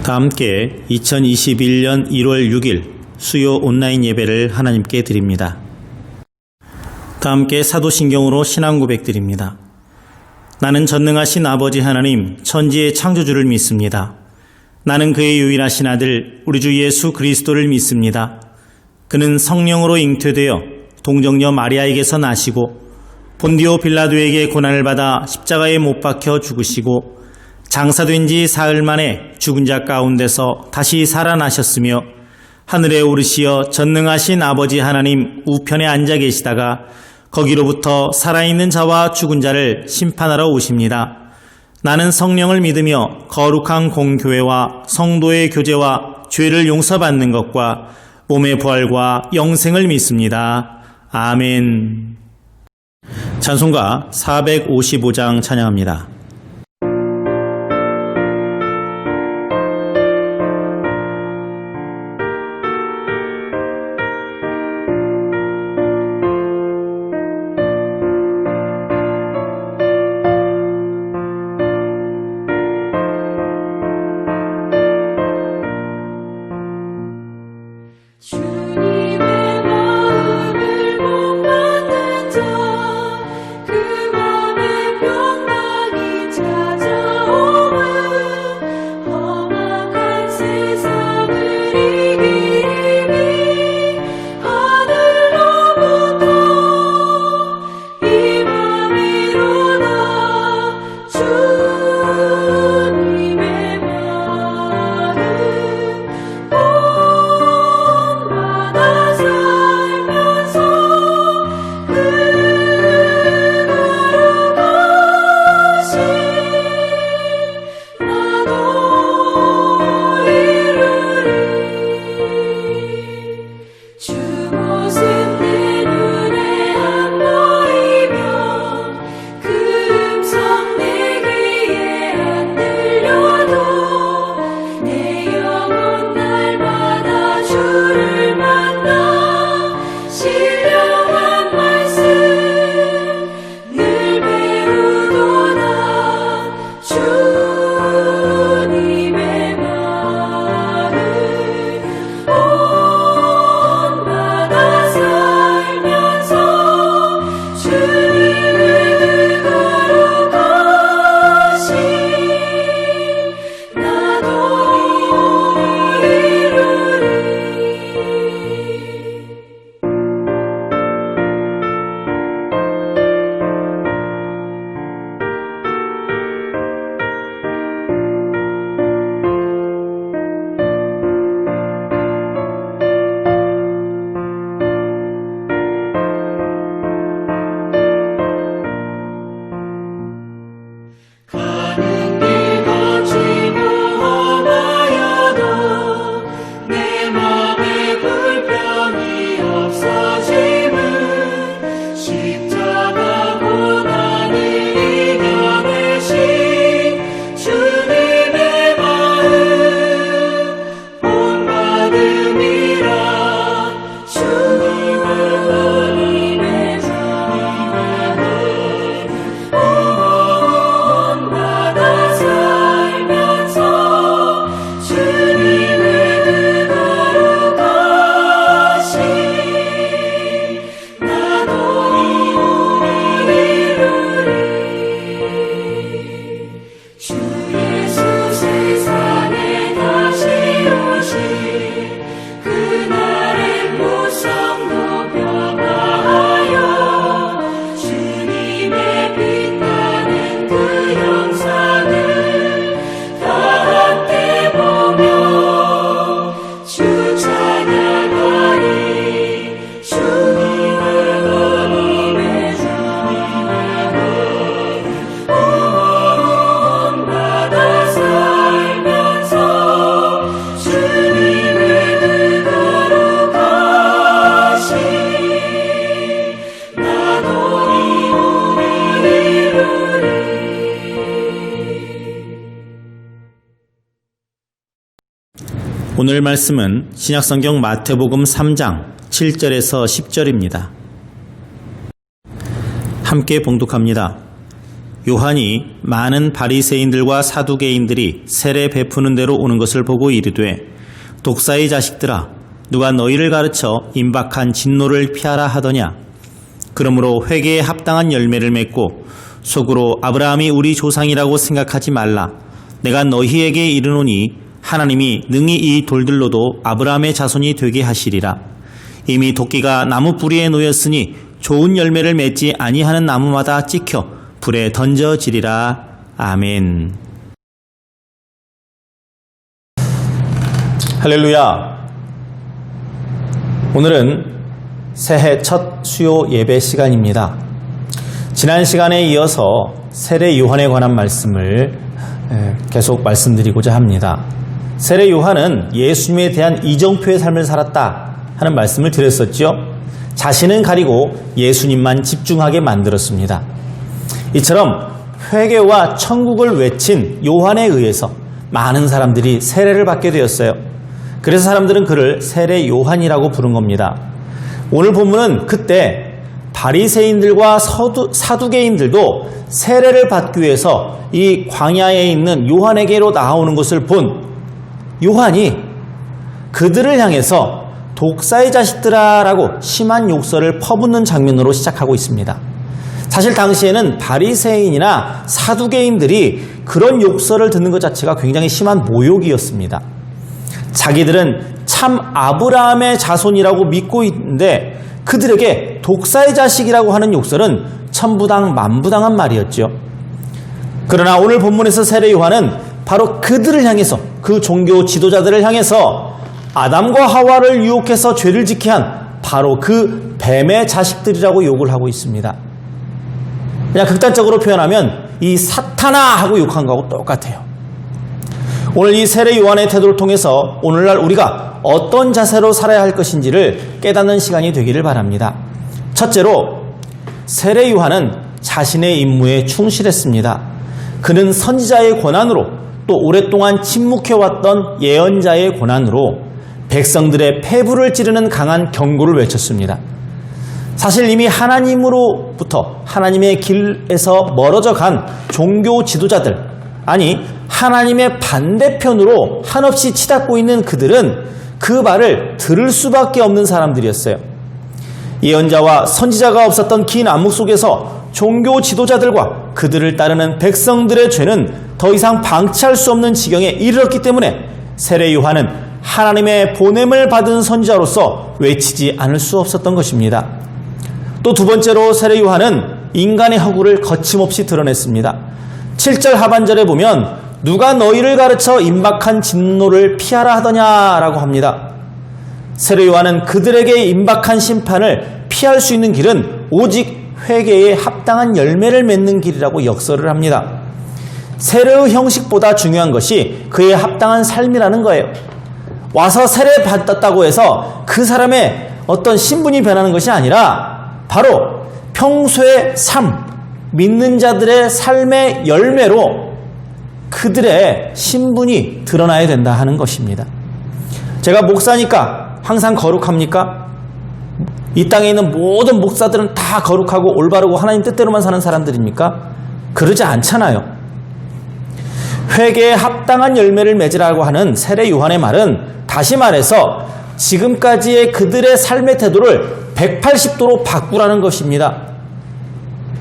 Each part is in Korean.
다 함께 2021년 1월 6일 수요 온라인 예배를 하나님께 드립니다. 다 함께 사도신경으로 신앙 고백 드립니다. 나는 전능하신 아버지 하나님 천지의 창조주를 믿습니다. 나는 그의 유일하신 아들 우리 주 예수 그리스도를 믿습니다. 그는 성령으로 잉태되어 동정녀 마리아에게서 나시고 본디오 빌라도에게 고난을 받아 십자가에 못 박혀 죽으시고 장사된 지 사흘 만에 죽은 자 가운데서 다시 살아나셨으며 하늘에 오르시어 전능하신 아버지 하나님 우편에 앉아 계시다가 거기로부터 살아있는 자와 죽은 자를 심판하러 오십니다. 나는 성령을 믿으며 거룩한 공교회와 성도의 교제와 죄를 용서받는 것과 몸의 부활과 영생을 믿습니다. 아멘. 찬송가 455장 찬양합니다. 오늘 말씀은 신약성경 마태복음 3장 7절에서 10절입니다. 함께 봉독합니다. 요한이 많은 바리새인들과 사두개인들이 세례 베푸는 대로 오는 것을 보고 이르되 독사의 자식들아 누가 너희를 가르쳐 임박한 진노를 피하라 하더냐. 그러므로 회개에 합당한 열매를 맺고 속으로 아브라함이 우리 조상이라고 생각하지 말라. 내가 너희에게 이르노니 하나님이 능히 이 돌들로도 아브라함의 자손이 되게 하시리라. 이미 도끼가 나무 뿌리에 놓였으니 좋은 열매를 맺지 아니하는 나무마다 찍혀 불에 던져지리라. 아멘. 할렐루야. 오늘은 새해 첫 수요 예배 시간입니다. 지난 시간에 이어서 세례 요한에 관한 말씀을 계속 말씀드리고자 합니다. 세례 요한은 예수님에 대한 이정표의 삶을 살았다 하는 말씀을 드렸었죠. 자신은 가리고 예수님만 집중하게 만들었습니다. 이처럼 회개와 천국을 외친 요한에 의해서 많은 사람들이 세례를 받게 되었어요. 그래서 사람들은 그를 세례 요한이라고 부른 겁니다. 오늘 본문은 그때 바리새인들과 사두개인들도 세례를 받기 위해서 이 광야에 있는 요한에게로 나오는 것을 본 요한이 그들을 향해서 독사의 자식들아라고 심한 욕설을 퍼붓는 장면으로 시작하고 있습니다. 사실 당시에는 바리새인이나 사두개인들이 그런 욕설을 듣는 것 자체가 굉장히 심한 모욕이었습니다. 자기들은 참 아브라함의 자손이라고 믿고 있는데 그들에게 독사의 자식이라고 하는 욕설은 천부당 만부당한 말이었죠. 그러나 오늘 본문에서 세례 요한은 바로 그들을 향해서, 그 종교 지도자들을 향해서 아담과 하와를 유혹해서 죄를 짓게 한 바로 그 뱀의 자식들이라고 욕을 하고 있습니다. 그냥 극단적으로 표현하면 이 사탄아 하고 욕한 거하고 똑같아요. 오늘 이 세례 요한의 태도를 통해서 오늘날 우리가 어떤 자세로 살아야 할 것인지를 깨닫는 시간이 되기를 바랍니다. 첫째로 세례 요한은 자신의 임무에 충실했습니다. 그는 선지자의 권한으로 또 오랫동안 침묵해왔던 예언자의 권한으로 백성들의 폐부를 찌르는 강한 경고를 외쳤습니다. 사실 이미 하나님으로부터 하나님의 길에서 멀어져 간 종교 지도자들, 아니 하나님의 반대편으로 한없이 치닫고 있는 그들은 그 말을 들을 수밖에 없는 사람들이었어요. 예언자와 선지자가 없었던 긴 암묵 속에서 종교 지도자들과 그들을 따르는 백성들의 죄는 더 이상 방치할 수 없는 지경에 이르렀기 때문에 세례 요한은 하나님의 보냄을 받은 선지자로서 외치지 않을 수 없었던 것입니다. 또 두 번째로 세례 요한은 인간의 허구를 거침없이 드러냈습니다. 7절 하반절에 보면 누가 너희를 가르쳐 임박한 진노를 피하라 하더냐라고 합니다. 세례 요한은 그들에게 임박한 심판을 피할 수 있는 길은 오직 회개에 합당한 열매를 맺는 길이라고 역설을 합니다. 세례의 형식보다 중요한 것이 그에 합당한 삶이라는 거예요. 와서 세례 받았다고 해서 그 사람의 어떤 신분이 변하는 것이 아니라 바로 평소의 삶, 믿는 자들의 삶의 열매로 그들의 신분이 드러나야 된다 하는 것입니다. 제가 목사니까 항상 거룩합니까? 이 땅에 있는 모든 목사들은 다 거룩하고 올바르고 하나님 뜻대로만 사는 사람들입니까? 그러지 않잖아요. 회개에 합당한 열매를 맺으라고 하는 세례 요한의 말은 다시 말해서 지금까지의 그들의 삶의 태도를 180도로 바꾸라는 것입니다.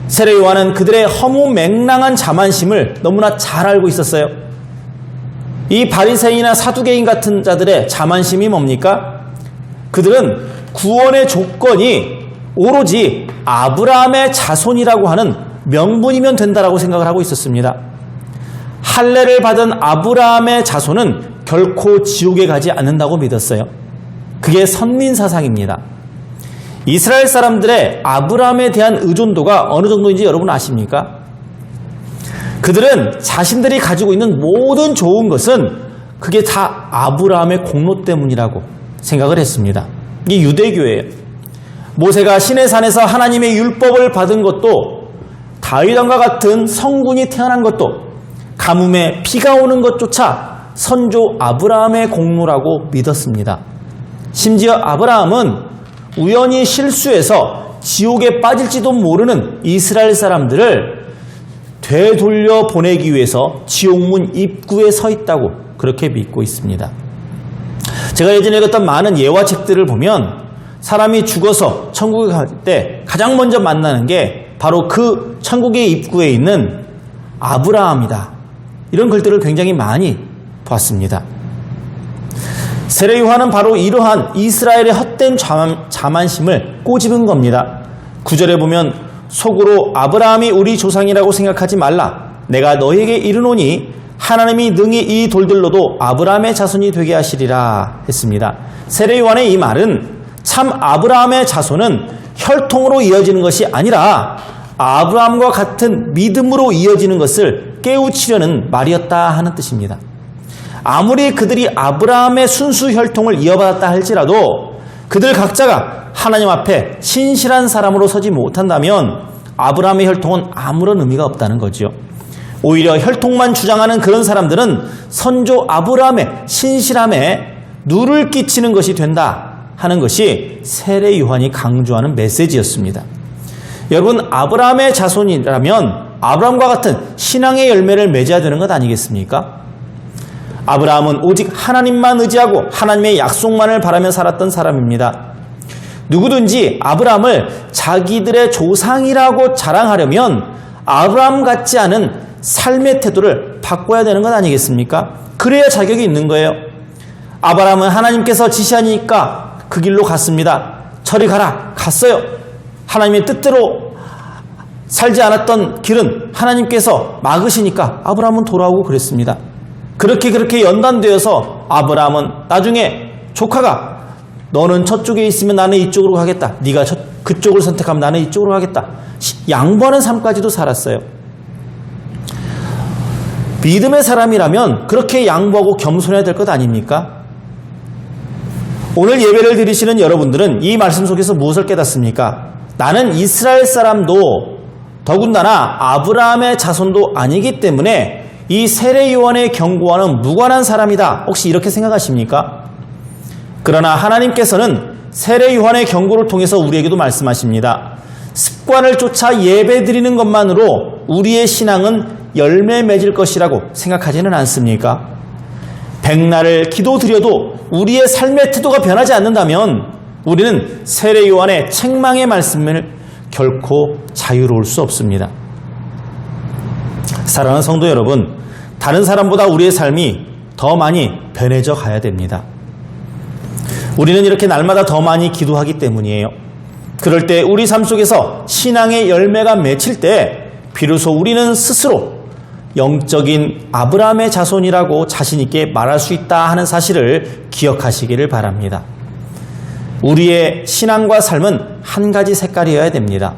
세례 요한은 그들의 허무맹랑한 자만심을 너무나 잘 알고 있었어요. 이 바리새인이나 사두개인 같은 자들의 자만심이 뭡니까? 그들은 구원의 조건이 오로지 아브라함의 자손이라고 하는 명분이면 된다라고 생각을 하고 있었습니다. 할례를 받은 아브라함의 자손은 결코 지옥에 가지 않는다고 믿었어요. 그게 선민사상입니다. 이스라엘 사람들의 아브라함에 대한 의존도가 어느 정도인지 여러분 아십니까? 그들은 자신들이 가지고 있는 모든 좋은 것은 그게 다 아브라함의 공로 때문이라고 생각을 했습니다. 이게 유대교예요. 모세가 시내산에서 하나님의 율법을 받은 것도, 다윗왕과 같은 성군이 태어난 것도, 가뭄에 비가 오는 것조차 선조 아브라함의 공로라고 믿었습니다. 심지어 아브라함은 우연히 실수해서 지옥에 빠질지도 모르는 이스라엘 사람들을 되돌려 보내기 위해서 지옥문 입구에 서 있다고 그렇게 믿고 있습니다. 제가 예전에 읽었던 많은 예화책들을 보면 사람이 죽어서 천국에 갈 때 가장 먼저 만나는 게 바로 그 천국의 입구에 있는 아브라함이다. 이런 글들을 굉장히 많이 봤습니다. 세례 요한은 바로 이러한 이스라엘의 헛된 자만심을 꼬집은 겁니다. 9절에 보면 속으로 아브라함이 우리 조상이라고 생각하지 말라. 내가 너에게 이르노니 하나님이 능히 이 돌들로도 아브라함의 자손이 되게 하시리라 했습니다. 세례 요한의 이 말은 참 아브라함의 자손은 혈통으로 이어지는 것이 아니라 아브라함과 같은 믿음으로 이어지는 것을 깨우치려는 말이었다 하는 뜻입니다. 아무리 그들이 아브라함의 순수 혈통을 이어받았다 할지라도 그들 각자가 하나님 앞에 신실한 사람으로 서지 못한다면 아브라함의 혈통은 아무런 의미가 없다는 거죠. 오히려 혈통만 주장하는 그런 사람들은 선조 아브라함의 신실함에 누를 끼치는 것이 된다 하는 것이 세례 요한이 강조하는 메시지였습니다. 여러분, 아브라함의 자손이라면 아브라함과 같은 신앙의 열매를 맺어야 되는 것 아니겠습니까? 아브라함은 오직 하나님만 의지하고 하나님의 약속만을 바라며 살았던 사람입니다. 누구든지 아브라함을 자기들의 조상이라고 자랑하려면 아브라함 같지 않은 삶의 태도를 바꿔야 되는 것 아니겠습니까? 그래야 자격이 있는 거예요. 아브라함은 하나님께서 지시하니까 그 길로 갔습니다. 저리 가라. 갔어요. 하나님의 뜻대로 살지 않았던 길은 하나님께서 막으시니까 아브라함은 돌아오고 그랬습니다. 그렇게 연단되어서 아브라함은 나중에 조카가 너는 저쪽에 있으면 나는 이쪽으로 가겠다. 네가 그쪽을 선택하면 나는 이쪽으로 가겠다. 양보하는 삶까지도 살았어요. 믿음의 사람이라면 그렇게 양보하고 겸손해야 될 것 아닙니까? 오늘 예배를 드리시는 여러분들은 이 말씀 속에서 무엇을 깨닫습니까? 나는 이스라엘 사람도 더군다나 아브라함의 자손도 아니기 때문에 이 세례 요한의 경고와는 무관한 사람이다. 혹시 이렇게 생각하십니까? 그러나 하나님께서는 세례 요한의 경고를 통해서 우리에게도 말씀하십니다. 습관을 쫓아 예배 드리는 것만으로 우리의 신앙은 열매 맺을 것이라고 생각하지는 않습니까? 백날을 기도 드려도 우리의 삶의 태도가 변하지 않는다면 우리는 세례 요한의 책망의 말씀을 결코 자유로울 수 없습니다. 사랑하는 성도 여러분, 다른 사람보다 우리의 삶이 더 많이 변해져 가야 됩니다. 우리는 이렇게 날마다 더 많이 기도하기 때문이에요. 그럴 때 우리 삶 속에서 신앙의 열매가 맺힐 때 비로소 우리는 스스로 영적인 아브라함의 자손이라고 자신 있게 말할 수 있다 하는 사실을 기억하시기를 바랍니다. 우리의 신앙과 삶은 한 가지 색깔이어야 됩니다.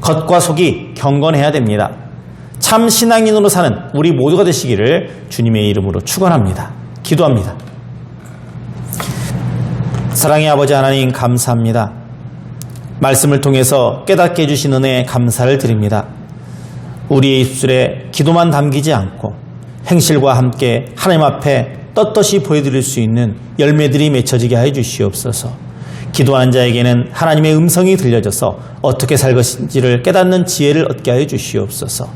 겉과 속이 경건해야 됩니다. 참 신앙인으로 사는 우리 모두가 되시기를 주님의 이름으로 축원합니다. 기도합니다. 사랑의 아버지 하나님, 감사합니다. 말씀을 통해서 깨닫게 해주신 은혜에 감사를 드립니다. 우리의 입술에 기도만 담기지 않고 행실과 함께 하나님 앞에 떳떳이 보여드릴 수 있는 열매들이 맺혀지게 하여 주시옵소서. 기도하는 자에게는 하나님의 음성이 들려져서 어떻게 살 것인지를 깨닫는 지혜를 얻게 하여 주시옵소서.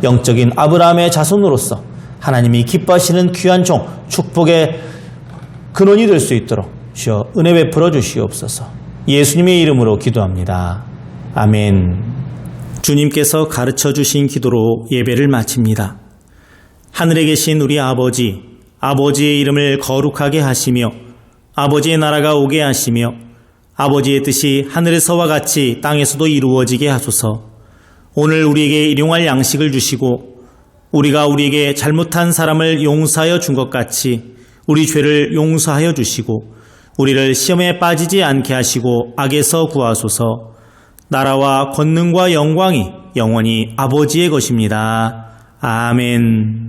영적인 아브라함의 자손으로서 하나님이 기뻐하시는 귀한 종, 축복의 근원이 될 수 있도록 주여 은혜 베풀어 주시옵소서. 예수님의 이름으로 기도합니다. 아멘. 주님께서 가르쳐 주신 기도로 예배를 마칩니다. 하늘에 계신 우리 아버지, 아버지의 이름을 거룩하게 하시며 아버지의 나라가 오게 하시며 아버지의 뜻이 하늘에서와 같이 땅에서도 이루어지게 하소서. 오늘 우리에게 일용할 양식을 주시고 우리가 우리에게 잘못한 사람을 용서하여 준 것 같이 우리 죄를 용서하여 주시고 우리를 시험에 빠지지 않게 하시고 악에서 구하소서. 나라와 권능과 영광이 영원히 아버지의 것입니다. 아멘.